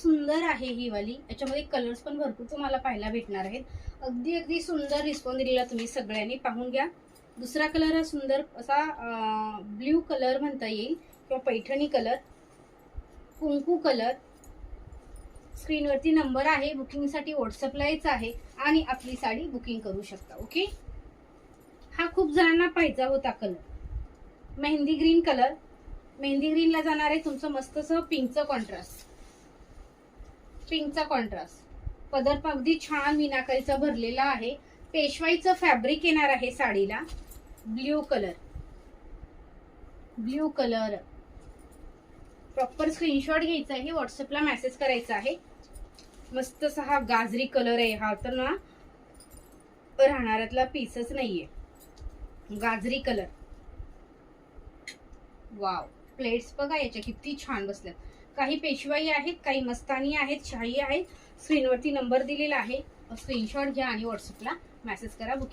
सुंदर आहे ही वाली. याच्यामध्ये कलर्स पण भरपूर तुम्हाला पाहायला भेटणार आहेत. अगदी अगदी सुंदर रिस्पॉन्स दिलेला तुम्ही सगळ्यांनी. पाहून घ्या. दुसरा कलर हा सुंदर असा ब्ल्यू कलर म्हणता येईल किंवा पैठणी कलर, कुंकू कलर. स्क्रीनवरती नंबर आहे, बुकिंगसाठी व्हॉट्सअपला यायचं आहे आणि आपली साडी बुकिंग करू शकता. ओके. हा खूप जणांना पाहिजे होता colour, mehndi green colour. Mehndi ग्रीनला जाणार आहे तुमचं मस्तसं पिंकचं कॉन्ट्रास्ट. पिंकचा कॉन्ट्रास्ट पदर अगदी छान मीनाकारीचा भरलेला आहे. पेशवाईचं फॅब्रिक येणार आहे साडीला. Blue colour, blue colour. Proper screenshot घ्यायचा आहे, व्हॉट्सअपला मेसेज करायचा आहे. मस्त हा गाजरी कलर आहे. हा तर ना राहणाऱ्यातला पीसच नाहीये. गाजरी कलर. वाव. प्लेट्स बघा याच्या किती छान बसल्यात. काही पेशवाई आहेत, काही मस्तानी आहेत, शाही आहेत. स्क्रीनवरती नंबर दिलेला आहे, स्क्रीनशॉट घ्या आणि व्हॉट्सअपला मेसेज करा बुकिंग.